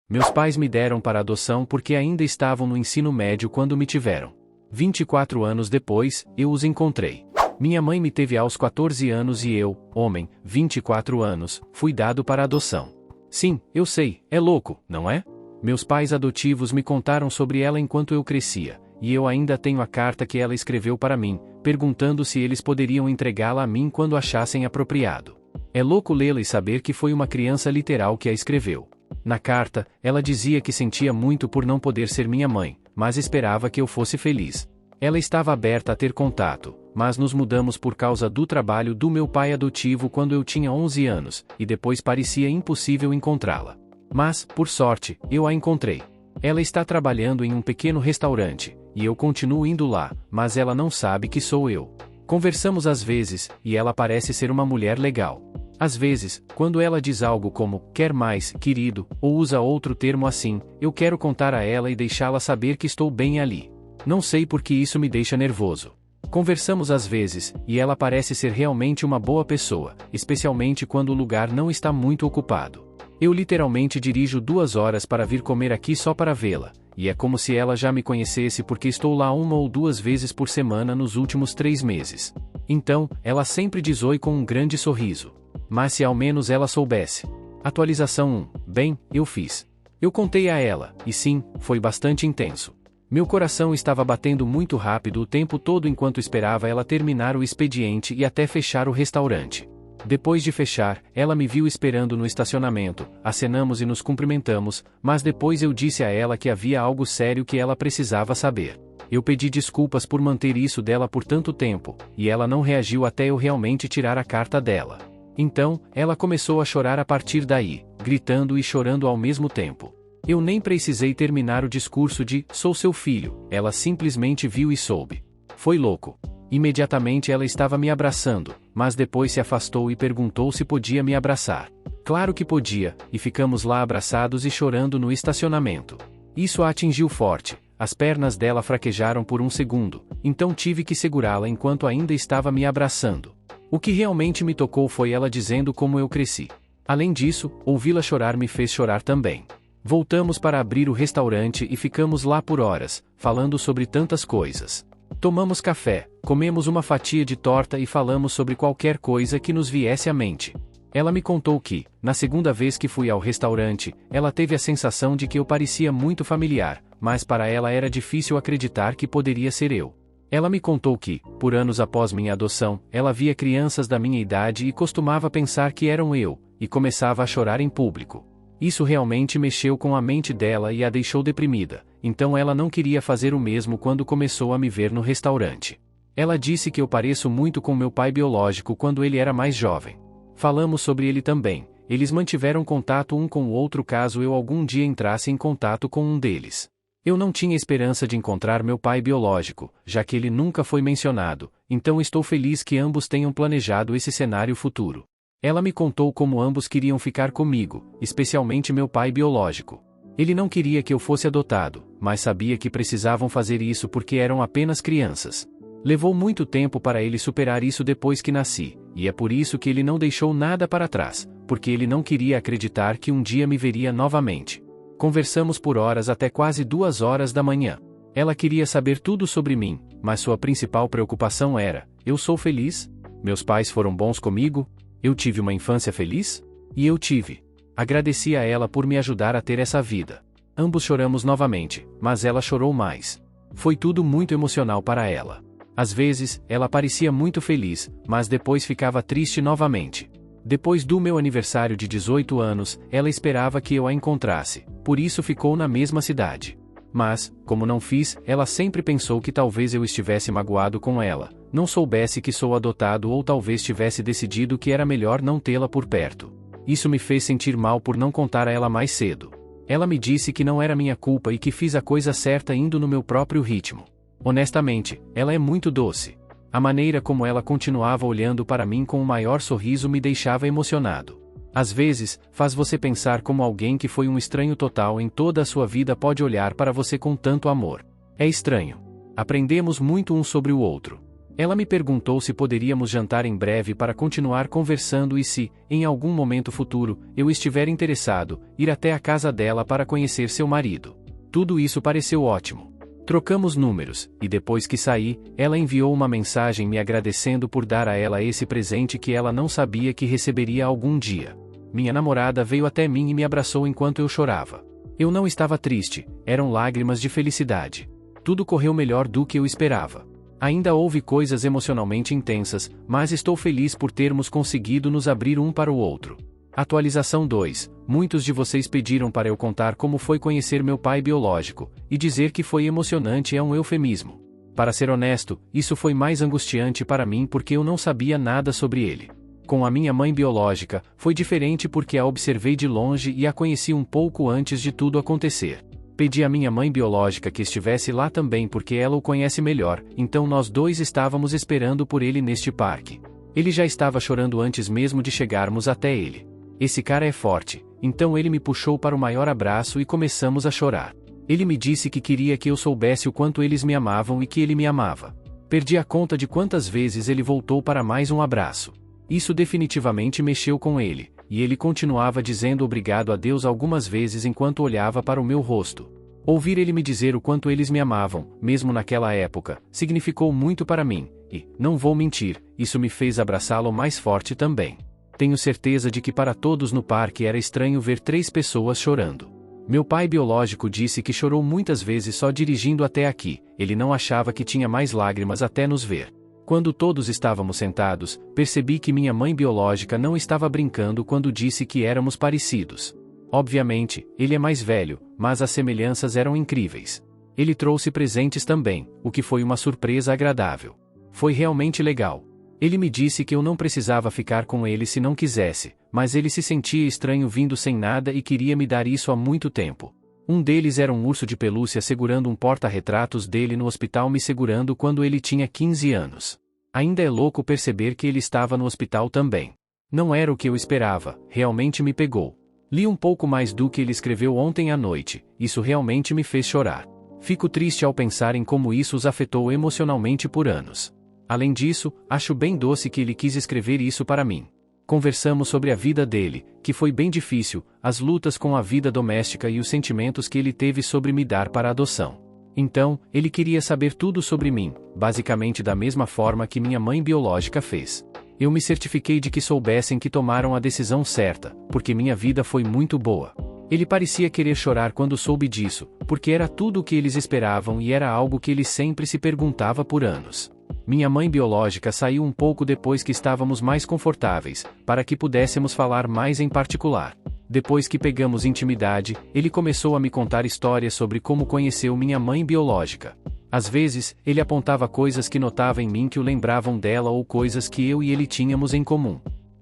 Meus pais me deram para adoção porque ainda estavam no ensino médio quando me tiveram. 24 anos depois, eu os encontrei. Minha mãe me teve aos 14 anos e eu, homem, 24 anos, fui dado para adoção. Sim, eu sei, é louco, não é? Meus pais adotivos me contaram sobre ela enquanto eu crescia, e eu ainda tenho a carta que ela escreveu para mim, perguntando se eles poderiam entregá-la a mim quando achassem apropriado. É louco lê-la e saber que foi uma criança literal que a escreveu. Na carta, ela dizia que sentia muito por não poder ser minha mãe, mas esperava que eu fosse feliz. Ela estava aberta a ter contato, mas nos mudamos por causa do trabalho do meu pai adotivo quando eu tinha 11 anos, e depois parecia impossível encontrá-la. Mas, por sorte, eu a encontrei. Ela está trabalhando em um pequeno restaurante, e eu continuo indo lá, mas ela não sabe que sou eu. Conversamos às vezes, e ela parece ser uma mulher legal. Às vezes, quando ela diz algo como, quer mais, querido, ou usa outro termo assim, eu quero contar a ela e deixá-la saber que estou bem ali. Não sei por que isso me deixa nervoso. Conversamos às vezes, e ela parece ser realmente uma boa pessoa, especialmente quando o lugar não está muito ocupado. Eu literalmente dirijo 2 horas para vir comer aqui só para vê-la, e é como se ela já me conhecesse porque estou lá 1 ou 2 vezes por semana nos últimos 3 meses. Então, ela sempre diz oi com um grande sorriso. Mas se ao menos ela soubesse. Atualização 1. Bem, eu fiz. Eu contei a ela, e sim, foi bastante intenso. Meu coração estava batendo muito rápido o tempo todo enquanto esperava ela terminar o expediente e até fechar o restaurante. Depois de fechar, ela me viu esperando no estacionamento, acenamos e nos cumprimentamos, mas depois eu disse a ela que havia algo sério que ela precisava saber. Eu pedi desculpas por manter isso dela por tanto tempo, e ela não reagiu até eu realmente tirar a carta dela. Então, ela começou a chorar a partir daí, gritando e chorando ao mesmo tempo. Eu nem precisei terminar o discurso de "sou seu filho", ela simplesmente viu e soube. Foi louco. Imediatamente ela estava me abraçando, mas depois se afastou e perguntou se podia me abraçar. Claro que podia, e ficamos lá abraçados e chorando no estacionamento. Isso a atingiu forte, as pernas dela fraquejaram por um segundo, então tive que segurá-la enquanto ainda estava me abraçando. O que realmente me tocou foi ela dizendo como eu cresci. Além disso, ouvi-la chorar me fez chorar também. Voltamos para abrir o restaurante e ficamos lá por horas, falando sobre tantas coisas. Tomamos café, comemos uma fatia de torta e falamos sobre qualquer coisa que nos viesse à mente. Ela me contou que, na segunda vez que fui ao restaurante, ela teve a sensação de que eu parecia muito familiar, mas para ela era difícil acreditar que poderia ser eu. Ela me contou que, por anos após minha adoção, ela via crianças da minha idade e costumava pensar que eram eu, e começava a chorar em público. Isso realmente mexeu com a mente dela e a deixou deprimida, então ela não queria fazer o mesmo quando começou a me ver no restaurante. Ela disse que eu pareço muito com meu pai biológico quando ele era mais jovem. Falamos sobre ele também, eles mantiveram contato um com o outro caso eu algum dia entrasse em contato com um deles. Eu não tinha esperança de encontrar meu pai biológico, já que ele nunca foi mencionado, então estou feliz que ambos tenham planejado esse cenário futuro. Ela me contou como ambos queriam ficar comigo, especialmente meu pai biológico. Ele não queria que eu fosse adotado, mas sabia que precisavam fazer isso porque eram apenas crianças. Levou muito tempo para ele superar isso depois que nasci, e é por isso que ele não deixou nada para trás, porque ele não queria acreditar que um dia me veria novamente. Conversamos por horas até quase 2 horas da manhã. Ela queria saber tudo sobre mim, mas sua principal preocupação era: eu sou feliz? Meus pais foram bons comigo? Eu tive uma infância feliz? E eu tive. Agradeci a ela por me ajudar a ter essa vida. Ambos choramos novamente, mas ela chorou mais. Foi tudo muito emocional para ela. Às vezes, ela parecia muito feliz, mas depois ficava triste novamente. Depois do meu aniversário de 18 anos, ela esperava que eu a encontrasse, por isso ficou na mesma cidade. Mas, como não fiz, ela sempre pensou que talvez eu estivesse magoado com ela, não soubesse que sou adotado ou talvez tivesse decidido que era melhor não tê-la por perto. Isso me fez sentir mal por não contar a ela mais cedo. Ela me disse que não era minha culpa e que fiz a coisa certa indo no meu próprio ritmo. Honestamente, ela é muito doce. A maneira como ela continuava olhando para mim com o maior sorriso me deixava emocionado. Às vezes, faz você pensar como alguém que foi um estranho total em toda a sua vida pode olhar para você com tanto amor. É estranho. Aprendemos muito um sobre o outro. Ela me perguntou se poderíamos jantar em breve para continuar conversando e se, em algum momento futuro, eu estiver interessado, ir até a casa dela para conhecer seu marido. Tudo isso pareceu ótimo. Trocamos números, e depois que saí, ela enviou uma mensagem me agradecendo por dar a ela esse presente que ela não sabia que receberia algum dia. Minha namorada veio até mim e me abraçou enquanto eu chorava. Eu não estava triste, eram lágrimas de felicidade. Tudo correu melhor do que eu esperava. Ainda houve coisas emocionalmente intensas, mas estou feliz por termos conseguido nos abrir um para o outro. Atualização 2. Muitos de vocês pediram para eu contar como foi conhecer meu pai biológico, e dizer que foi emocionante é um eufemismo. Para ser honesto, isso foi mais angustiante para mim porque eu não sabia nada sobre ele. Com a minha mãe biológica, foi diferente porque a observei de longe e a conheci um pouco antes de tudo acontecer. Pedi à minha mãe biológica que estivesse lá também porque ela o conhece melhor, então nós dois estávamos esperando por ele neste parque. Ele já estava chorando antes mesmo de chegarmos até ele. Esse cara é forte, então ele me puxou para o maior abraço e começamos a chorar. Ele me disse que queria que eu soubesse o quanto eles me amavam e que ele me amava. Perdi a conta de quantas vezes ele voltou para mais um abraço. Isso definitivamente mexeu com ele, e ele continuava dizendo obrigado a Deus algumas vezes enquanto olhava para o meu rosto. Ouvir ele me dizer o quanto eles me amavam, mesmo naquela época, significou muito para mim, e, não vou mentir, isso me fez abraçá-lo mais forte também. Tenho certeza de que para todos no parque era estranho ver 3 pessoas chorando. Meu pai biológico disse que chorou muitas vezes só dirigindo até aqui, ele não achava que tinha mais lágrimas até nos ver. Quando todos estávamos sentados, percebi que minha mãe biológica não estava brincando quando disse que éramos parecidos. Obviamente, ele é mais velho, mas as semelhanças eram incríveis. Ele trouxe presentes também, o que foi uma surpresa agradável. Foi realmente legal. Ele me disse que eu não precisava ficar com ele se não quisesse, mas ele se sentia estranho vindo sem nada e queria me dar isso há muito tempo. Um deles era um urso de pelúcia segurando um porta-retratos dele no hospital me segurando quando ele tinha 15 anos. Ainda é louco perceber que ele estava no hospital também. Não era o que eu esperava, realmente me pegou. Li um pouco mais do que ele escreveu ontem à noite, isso realmente me fez chorar. Fico triste ao pensar em como isso os afetou emocionalmente por anos. Além disso, acho bem doce que ele quis escrever isso para mim. Conversamos sobre a vida dele, que foi bem difícil, as lutas com a vida doméstica e os sentimentos que ele teve sobre me dar para adoção. Então, ele queria saber tudo sobre mim, basicamente da mesma forma que minha mãe biológica fez. Eu me certifiquei de que soubessem que tomaram a decisão certa, porque minha vida foi muito boa. Ele parecia querer chorar quando soube disso, porque era tudo o que eles esperavam e era algo que ele sempre se perguntava por anos. Minha mãe biológica saiu um pouco depois que estávamos mais confortáveis, para que pudéssemos falar mais em particular. Depois que pegamos intimidade, ele começou a me contar histórias sobre como conheceu minha mãe biológica. Às vezes, ele apontava coisas que notava em mim que o lembravam dela ou coisas que eu e ele tínhamos em comum.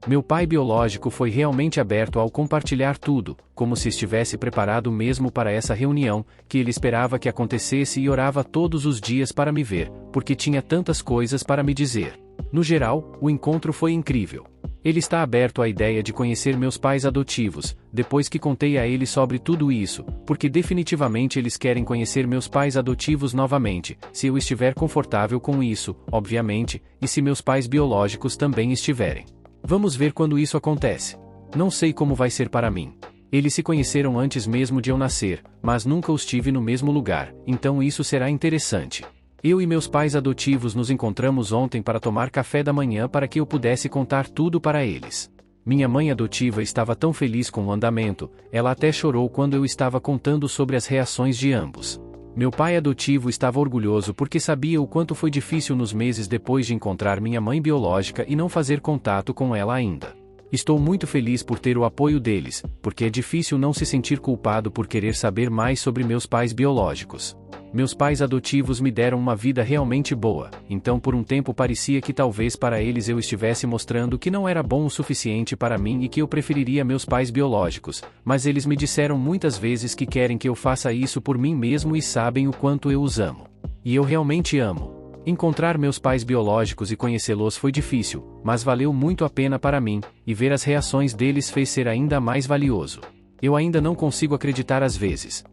Meu pai biológico foi realmente aberto ao compartilhar tudo, como se estivesse preparado mesmo para essa reunião, que ele esperava que acontecesse e orava todos os dias para me ver, porque tinha tantas coisas para me dizer. No geral, o encontro foi incrível. Ele está aberto à ideia de conhecer meus pais adotivos, depois que contei a ele sobre tudo isso, porque definitivamente eles querem conhecer meus pais adotivos novamente, se eu estiver confortável com isso, obviamente, e se meus pais biológicos também estiverem. Vamos ver quando isso acontece. Não sei como vai ser para mim. Eles se conheceram antes mesmo de eu nascer, mas nunca os tive no mesmo lugar, então isso será interessante. Eu e meus pais adotivos nos encontramos ontem para tomar café da manhã para que eu pudesse contar tudo para eles. Minha mãe adotiva estava tão feliz com o andamento, ela até chorou quando eu estava contando sobre as reações de ambos. Meu pai adotivo estava orgulhoso porque sabia o quanto foi difícil nos meses depois de encontrar minha mãe biológica e não fazer contato com ela ainda. Estou muito feliz por ter o apoio deles, porque é difícil não se sentir culpado por querer saber mais sobre meus pais biológicos. Meus pais adotivos me deram uma vida realmente boa, então por um tempo parecia que talvez para eles eu estivesse mostrando que não era bom o suficiente para mim e que eu preferiria meus pais biológicos, mas eles me disseram muitas vezes que querem que eu faça isso por mim mesmo e sabem o quanto eu os amo. E eu realmente amo. Encontrar meus pais biológicos e conhecê-los foi difícil, mas valeu muito a pena para mim, e ver as reações deles fez ser ainda mais valioso. Eu ainda não consigo acreditar às vezes.